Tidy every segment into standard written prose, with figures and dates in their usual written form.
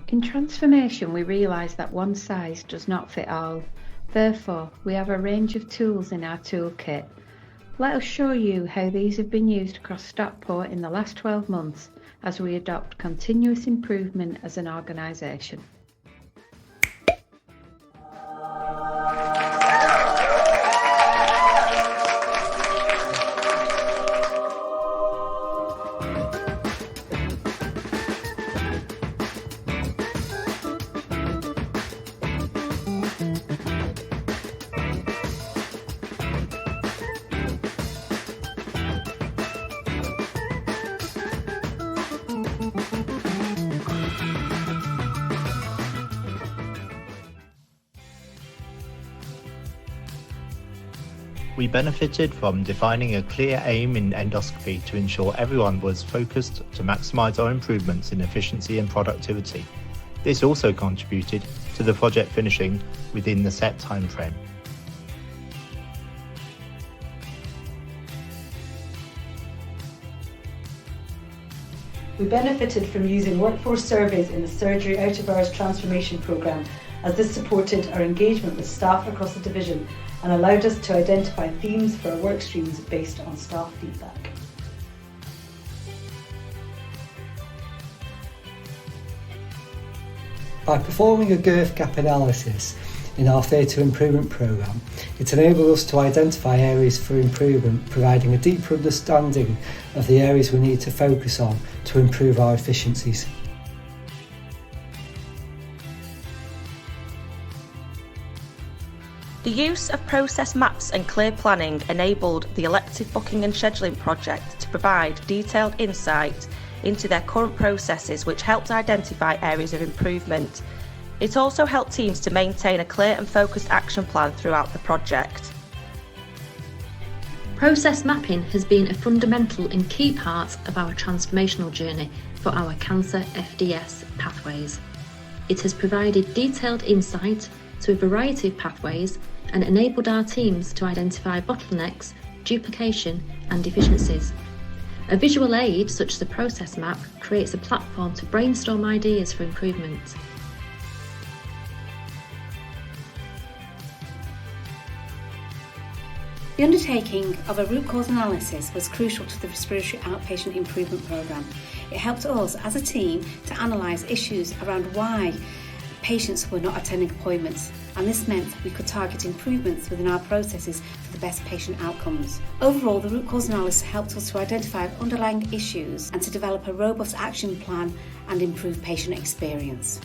In transformation, we realise that one size does not fit all. Therefore, we have a range of tools in our toolkit. Let us show you how these have been used across Stockport in the last 12 months as we adopt continuous improvement as an organisation. We benefited from defining a clear aim in endoscopy to ensure everyone was focused to maximise our improvements in efficiency and productivity. This also contributed to the project finishing within the set time frame. We benefited from using workforce surveys in the surgery out-of-hours transformation programme, as this supported our engagement with staff across the division and allowed us to identify themes for our work streams based on staff feedback. By performing a girth gap analysis in our theatre improvement programme, it enabled us to identify areas for improvement, providing a deeper understanding of the areas we need to focus on to improve our efficiencies. The use of process maps and clear planning enabled the elective booking and scheduling project to provide detailed insight into their current processes, which helped identify areas of improvement. It also helped teams to maintain a clear and focused action plan throughout the project. Process mapping has been a fundamental and key part of our transformational journey for our cancer FDS pathways. It has provided detailed insight to a variety of pathways and enabled our teams to identify bottlenecks, duplication and deficiencies. A visual aid such as a process map creates a platform to brainstorm ideas for improvement. The undertaking of a root cause analysis was crucial to the respiratory outpatient improvement programme. It helped us as a team to analyse issues around why patients were not attending appointments, and this meant we could target improvements within our processes for the best patient outcomes. Overall, the root cause analysis helped us to identify underlying issues and to develop a robust action plan and improve patient experience.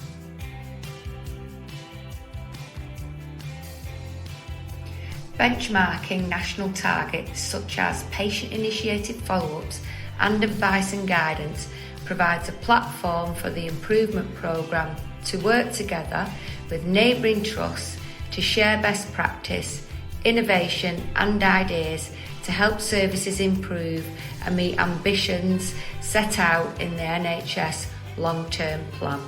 Benchmarking national targets such as patient-initiated follow-ups and advice and guidance provides a platform for the improvement programme to work together with neighbouring trusts to share best practice, innovation and ideas to help services improve and meet ambitions set out in the NHS long-term plan.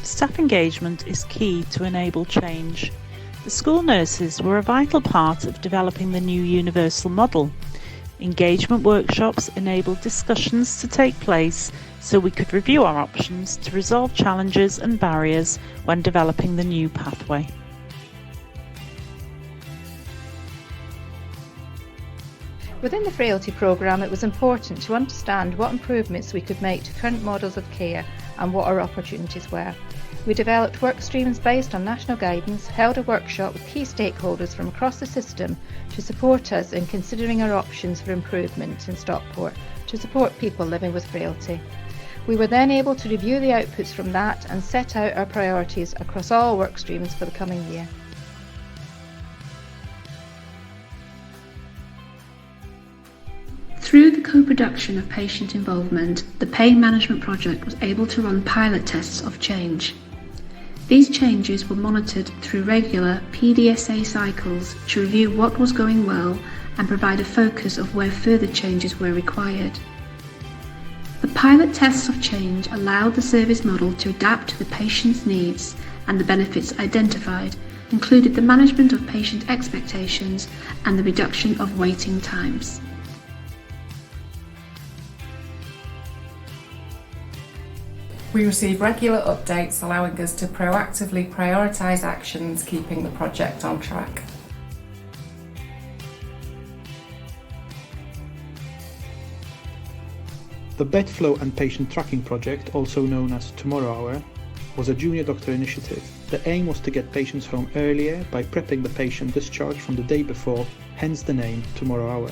Staff engagement is key to enable change. The school nurses were a vital part of developing the new universal model. Engagement workshops enabled discussions to take place so we could review our options to resolve challenges and barriers when developing the new pathway. Within the frailty programme, it was important to understand what improvements we could make to current models of care and what our opportunities were. We developed work streams based on national guidance, held a workshop with key stakeholders from across the system to support us in considering our options for improvement in Stockport to support people living with frailty. We were then able to review the outputs from that and set out our priorities across all work streams for the coming year. Through the co-production of patient involvement, the pain management project was able to run pilot tests of change. These changes were monitored through regular PDSA cycles to review what was going well and provide a focus of where further changes were required. The pilot tests of change allowed the service model to adapt to the patient's needs and the benefits identified, included the management of patient expectations and the reduction of waiting times. We receive regular updates allowing us to proactively prioritise actions keeping the project on track. The Bed Flow and Patient Tracking Project, also known as Tomorrow Hour, was a junior doctor initiative. The aim was to get patients home earlier by prepping the patient discharged from the day before, hence the name Tomorrow Hour.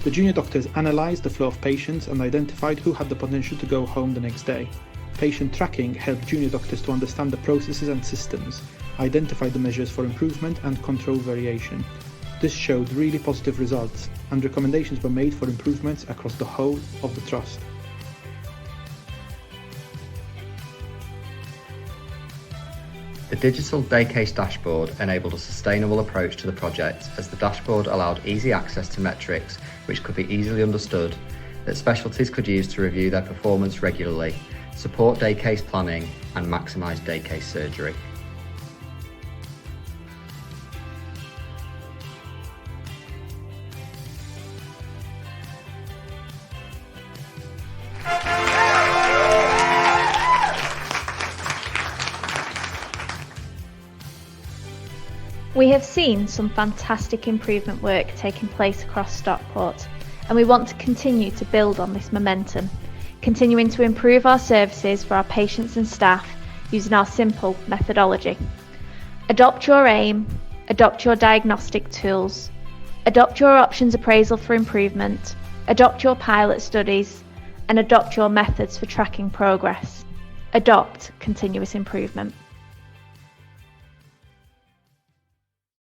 The junior doctors analysed the flow of patients and identified who had the potential to go home the next day. Patient tracking helped junior doctors to understand the processes and systems, identify the measures for improvement and control variation. This showed really positive results, and recommendations were made for improvements across the whole of the trust. The digital day case dashboard enabled a sustainable approach to the project, as the dashboard allowed easy access to metrics which could be easily understood, that specialties could use to review their performance regularly, support day case planning and maximise day case surgery. We have seen some fantastic improvement work taking place across Stockport, and we want to continue to build on this momentum, continuing to improve our services for our patients and staff using our simple methodology. Adopt your aim, adopt your diagnostic tools, adopt your options appraisal for improvement, adopt your pilot studies, and adopt your methods for tracking progress. Adopt continuous improvement.